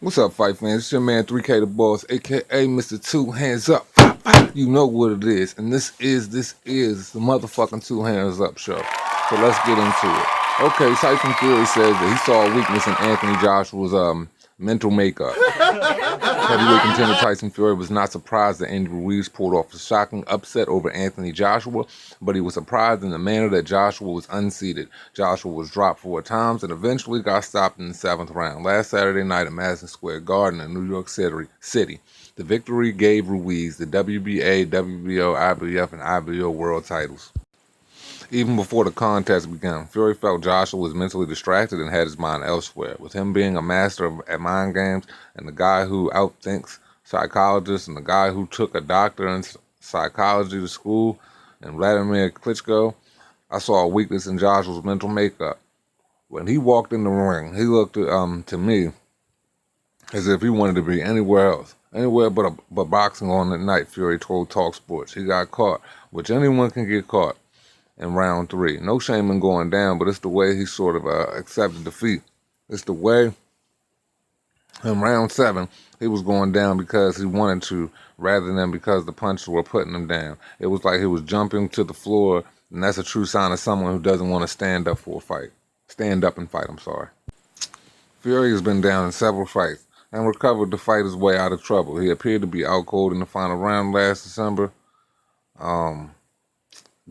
What's up, fight fans? It's your man 3K the Boss, aka Mr. Two Hands Up. You know what it is, and this is the motherfucking Two Hands Up show. So let's get into it. Okay, Tyson Fury says that he saw a weakness in Anthony Joshua's mental makeup. Heavyweight contender Tyson Fury was not surprised that Andy Ruiz pulled off a shocking upset over Anthony Joshua, but he was surprised in the manner that Joshua was unseated. Joshua was dropped 4 times and eventually got stopped in the 7th round last Saturday night at Madison Square Garden in New York City. The victory gave Ruiz the WBA, WBO, IBF, and IBO world titles. Even before the contest began, Fury felt Joshua was mentally distracted and had his mind elsewhere. With him being a master at mind games and the guy who outthinks psychologists and the guy who took a doctor in psychology to school and Vladimir Klitschko, I saw a weakness in Joshua's mental makeup. When he walked in the ring, he looked to me as if he wanted to be anywhere but boxing on that night, Fury told Talk Sports. He got caught, which anyone can get caught. In round 3. No shame in going down, but it's the way he sort of accepted defeat. It's the way in round 7 he was going down because he wanted to rather than because the punches were putting him down. It was like he was jumping to the floor, and that's a true sign of someone who doesn't want to stand up for a fight. Stand up and fight, I'm sorry. Fury has been down in several fights and recovered to fight his way out of trouble. He appeared to be out cold in the final round last December.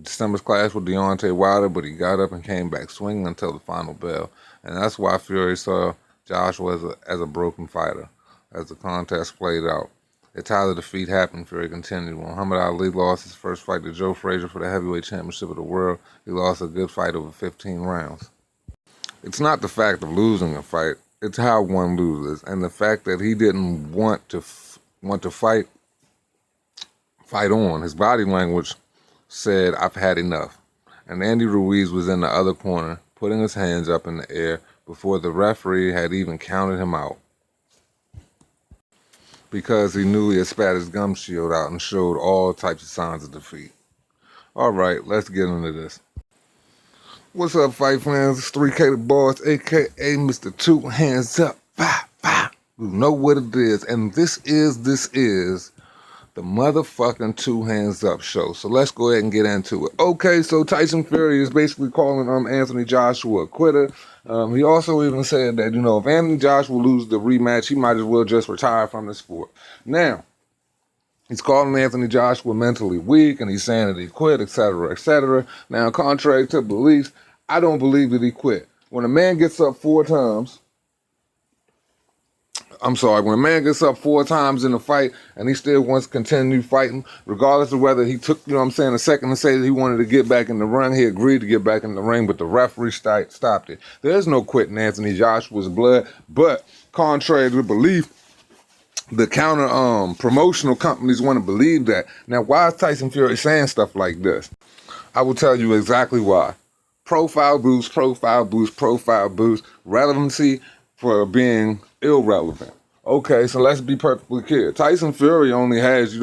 December's clash with Deontay Wilder, but he got up and came back swinging until the final bell. And that's why Fury saw Joshua as a broken fighter as the contest played out. It's how the defeat happened, Fury continued. When Muhammad Ali lost his first fight to Joe Frazier for the heavyweight championship of the world, he lost a good fight over 15 rounds. It's not the fact of losing a fight, it's how one loses. And the fact that he didn't want to fight on. His body language said, "I've had enough." And Andy Ruiz was in the other corner, putting his hands up in the air before the referee had even counted him out. Because he knew he had spat his gum shield out and showed all types of signs of defeat. Alright, let's get into this. What's up, fight fans? It's 3K the Boss, aka Mr. Two Hands Up. You know what it is, and this is the motherfucking Two Hands Up show. So let's go ahead and get into it. Okay, so Tyson Fury is basically calling Anthony Joshua a quitter. He also even said that, if Anthony Joshua loses the rematch, he might as well just retire from the sport. Now, he's calling Anthony Joshua mentally weak, and he's saying that he quit, etc., etc. Now, contrary to beliefs, I don't believe that he quit. When a man gets up 4 times in a fight and he still wants to continue fighting, regardless of whether he took, a second to say that he wanted to get back in the ring, he agreed to get back in the ring, but the referee stopped it. There's no quitting Anthony Joshua's blood, but contrary to belief, the counter promotional companies want to believe that. Now, why is Tyson Fury saying stuff like this? I will tell you exactly why. Profile boost, relevancy for being irrelevant. Okay, so let's be perfectly clear. Tyson Fury only has,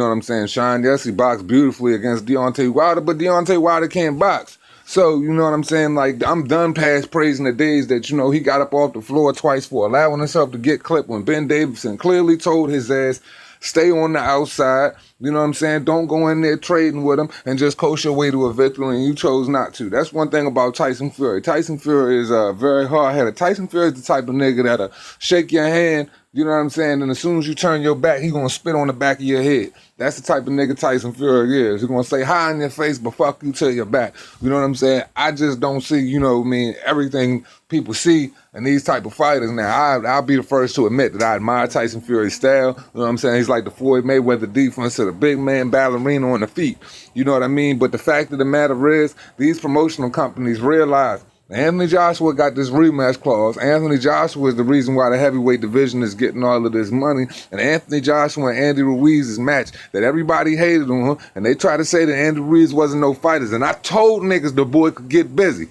shine. Yes, he boxed beautifully against Deontay Wilder, but Deontay Wilder can't box. So, like, I'm done past praising the days that, he got up off the floor twice for allowing himself to get clipped when Ben Davison clearly told his ass, stay on the outside, don't go in there trading with him and just coast your way to a victory, and you chose not to. That's one thing about Tyson Fury. Tyson Fury is very hard-headed. Tyson Fury is the type of nigga that'll shake your hand, and as soon as you turn your back, he gonna spit on the back of your head. That's the type of nigga Tyson Fury is. He's gonna say hi in your face, but fuck you to your back. I just don't see, everything people see in these type of fighters. Now, I'll be the first to admit that I admire Tyson Fury's style. He's like the Floyd Mayweather defense to the big man ballerina on the feet. You know what I mean? But the fact of the matter is, these promotional companies realize Anthony Joshua got this rematch clause. Anthony Joshua is the reason why the heavyweight division is getting all of this money. And Anthony Joshua and Andy Ruiz's match that everybody hated on him, and they try to say that Andy Ruiz wasn't no fighters. And I told niggas the boy could get busy.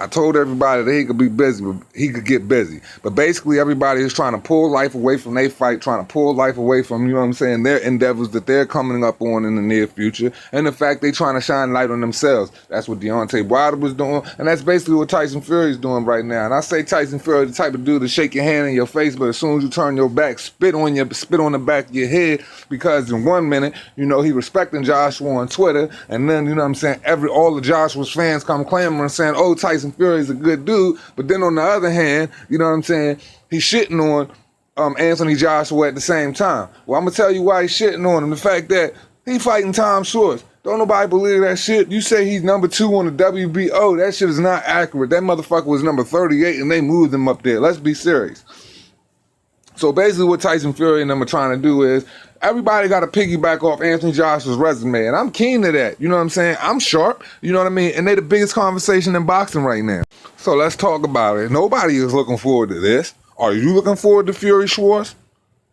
I told everybody that he could be busy, but he could get busy. But basically, everybody is trying to pull life away from their fight, trying to pull life away from, you know what I'm saying, their endeavors that they're coming up on in the near future. And the fact they trying to shine light on themselves. That's what Deontay Wilder was doing. And that's basically what Tyson Fury is doing right now. And I say Tyson Fury the type of dude to shake your hand in your face, but as soon as you turn your back, spit on the back of your head, because in 1 minute, you know, he respecting Joshua on Twitter, and then, you know what I'm saying, all of Joshua's fans come clamoring saying, oh, Tyson Fury is a good dude. But then on the other hand, you know what I'm saying, he's shitting on Anthony Joshua at the same time. Well, I'm going to tell you why he's shitting on him. The fact that he fighting Tom Schwartz. Don't nobody believe that shit. You say he's number 2 on the WBO. That shit is not accurate. That motherfucker was number 38 and they moved him up there. Let's be serious. So basically what Tyson Fury and them are trying to do is, everybody got to piggyback off Anthony Joshua's resume, and I'm keen to that. You know what I'm saying? I'm sharp, you know what I mean? And they the biggest conversation in boxing right now. So let's talk about it. Nobody is looking forward to this. Are you looking forward to Fury Schwartz?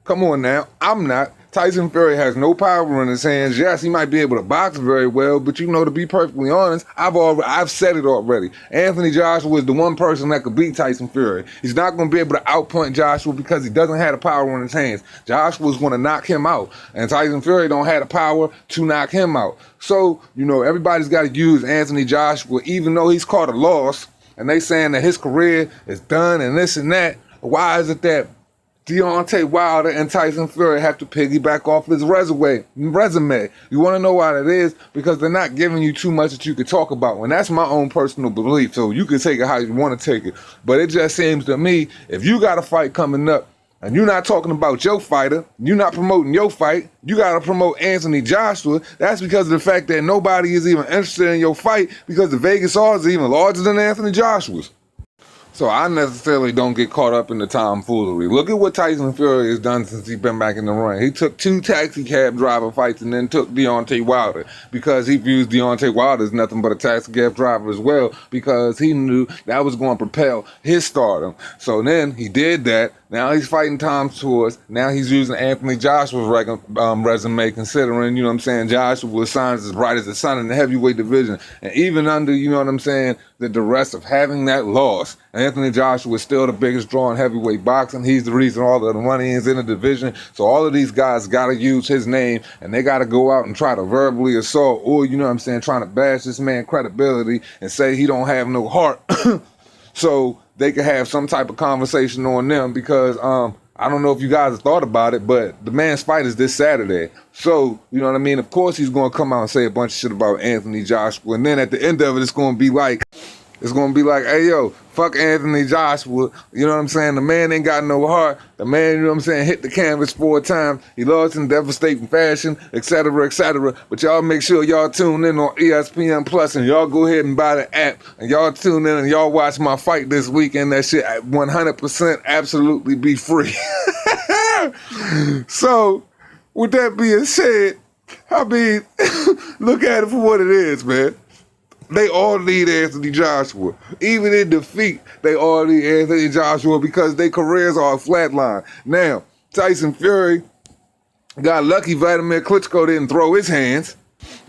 Come on now. I'm not. Tyson Fury has no power in his hands. Yes, he might be able to box very well, but you know, to be perfectly honest, I've said it already. Anthony Joshua is the one person that could beat Tyson Fury. He's not going to be able to outpoint Joshua because he doesn't have the power in his hands. Joshua's going to knock him out, and Tyson Fury don't have the power to knock him out. So, you know, everybody's got to use Anthony Joshua, even though he's caught a loss, and they saying that his career is done and this and that. Why is it that Deontay Wilder and Tyson Fury have to piggyback off his resume? You want to know why that is? Because they're not giving you too much that you could talk about. And that's my own personal belief. So you can take it how you want to take it. But it just seems to me, if you got a fight coming up and you're not talking about your fighter, you're not promoting your fight, you got to promote Anthony Joshua, that's because of the fact that nobody is even interested in your fight because the Vegas odds are even larger than Anthony Joshua's. So I necessarily don't get caught up in the tomfoolery. Look at what Tyson Fury has done since he's been back in the ring. He took 2 taxi cab driver fights and then took Deontay Wilder because he views Deontay Wilder as nothing but a taxi cab driver as well, because he knew that was going to propel his stardom. So then he did that. Now he's fighting Tom Schwartz. Now he's using Anthony Joshua's resume, considering, you know what I'm saying, Joshua shines as bright as the sun in the heavyweight division. And even under, you know what I'm saying, the duress of having that loss, Anthony Joshua is still the biggest draw in heavyweight boxing. He's the reason all of the money is in the division. So all of these guys got to use his name, and they got to go out and try to verbally assault, or, you know what I'm saying, trying to bash this man's credibility and say he don't have no heart. So they could have some type of conversation on them, because I don't know if you guys have thought about it, but the man's fight is this Saturday. So, you know what I mean? Of course he's going to come out and say a bunch of shit about Anthony Joshua. And then at the end of it, it's going to be like, hey, yo, fuck Anthony Joshua. You know what I'm saying? The man ain't got no heart. The man, you know what I'm saying, hit the canvas 4 times. He lost in devastating fashion, etc., etc. But y'all make sure y'all tune in on ESPN Plus, and y'all go ahead and buy the app, and y'all tune in and y'all watch my fight this weekend. That shit 100% absolutely be free. So, with that being said, I mean, look at it for what it is, man. They all need Anthony Joshua. Even in defeat, they all need Anthony Joshua because their careers are a flatline. Now, Tyson Fury got lucky Vladimir Klitschko didn't throw his hands,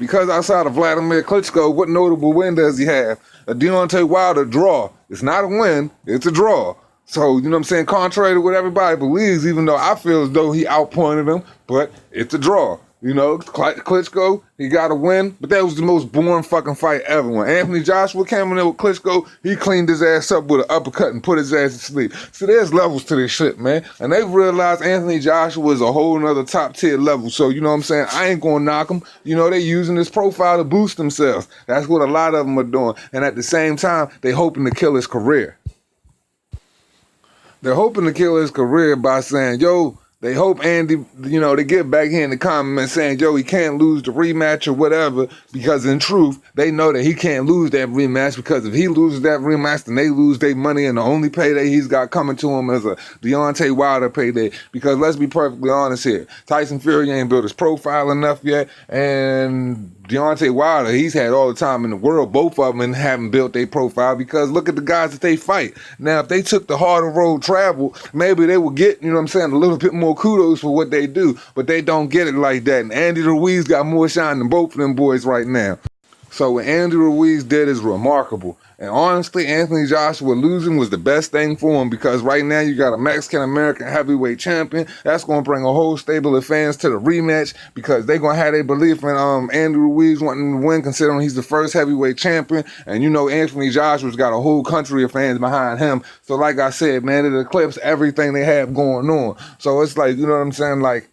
because outside of Vladimir Klitschko, what notable win does he have? A Deontay Wilder draw. It's not a win, it's a draw. So, you know what I'm saying, contrary to what everybody believes, even though I feel as though he outpointed him, but it's a draw. You know, Klitschko, he got a win, but that was the most boring fucking fight ever. When Anthony Joshua came in there with Klitschko, he cleaned his ass up with an uppercut and put his ass to sleep. So there's levels to this shit, man. And they've realized Anthony Joshua is a whole nother top tier level. So, you know what I'm saying, I ain't gonna knock him. You know, they using this profile to boost themselves. That's what a lot of them are doing. And at the same time, they hoping to kill his career. They're hoping to kill his career by saying, yo, they hope Andy, you know, they get back here in the comments saying, yo, he can't lose the rematch or whatever, because in truth, they know that he can't lose that rematch, because if he loses that rematch, then they lose their money, and the only payday he's got coming to him is a Deontay Wilder payday. Because let's be perfectly honest here, Tyson Fury ain't built his profile enough yet, and Deontay Wilder, he's had all the time in the world. Both of them haven't built their profile, because look at the guys that they fight. Now, if they took the harder road travel, maybe they would get, you know what I'm saying, a little bit more kudos for what they do, but they don't get it like that. And Andy Ruiz got more shine than both of them boys right now. So what Andy Ruiz did is remarkable. And honestly, Anthony Joshua losing was the best thing for him, because right now you got a Mexican-American heavyweight champion. That's going to bring a whole stable of fans to the rematch, because they're going to have their belief in Andy Ruiz wanting to win, considering he's the first heavyweight champion. And you know Anthony Joshua's got a whole country of fans behind him. So like I said, man, it eclipses everything they have going on. So it's like, you know what I'm saying? Like,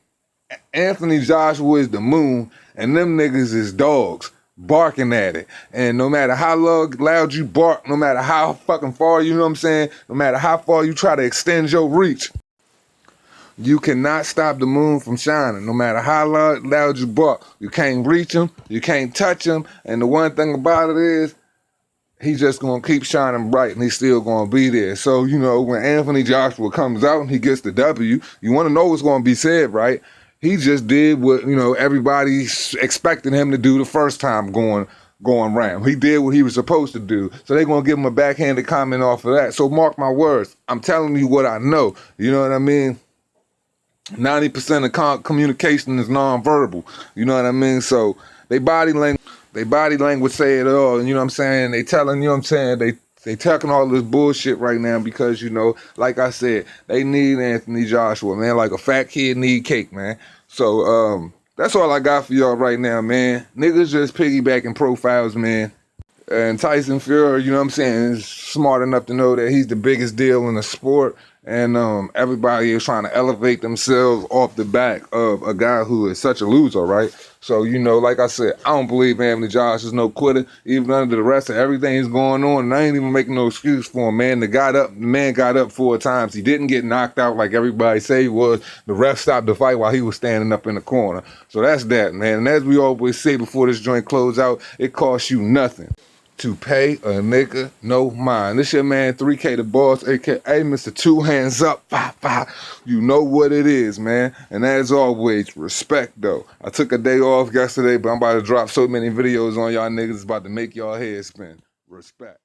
Anthony Joshua is the moon, and them niggas is dogs barking at it. And no matter how loud you bark, no matter how fucking far, you know what I'm saying, no matter how far you try to extend your reach, you cannot stop the moon from shining. No matter how loud you bark, you can't reach him, you can't touch him. And the one thing about it is, he's just going to keep shining bright, and he's still going to be there. So, you know, when Anthony Joshua comes out and he gets the W, you want to know what's going to be said, right? He just did what, you know, everybody's expecting him to do the first time going round. He did what he was supposed to do. So they're going to give him a backhanded comment off of that. So mark my words. I'm telling you what I know. You know what I mean? 90% of communication is nonverbal. You know what I mean? So they body language say it all. And you know what I'm saying? They telling, you know what I'm saying? They talking all this bullshit right now because, you know, like I said, they need Anthony Joshua, man. Like a fat kid need cake, man. So, that's all I got for y'all right now, man. Niggas just piggybacking profiles, man. And Tyson Fury, you know what I'm saying, is smart enough to know that he's the biggest deal in the sport. And everybody is trying to elevate themselves off the back of a guy who is such a loser, right? So, you know, like I said, I don't believe Anthony Josh is no quitter, even under the rest of everything that's going on. And I ain't even making no excuse for him, man. The man got up 4 times. He didn't get knocked out like everybody say he was. The ref stopped the fight while he was standing up in the corner. So that's that, man. And as we always say before this joint close out, it costs you nothing to pay a nigga no mind. This your man 3K the Boss, aka Mr. Two Hands Up. You know what it is, man. And as always, respect though. I took a day off yesterday, but I'm about to drop so many videos on y'all niggas, it's about to make y'all head spin. Respect.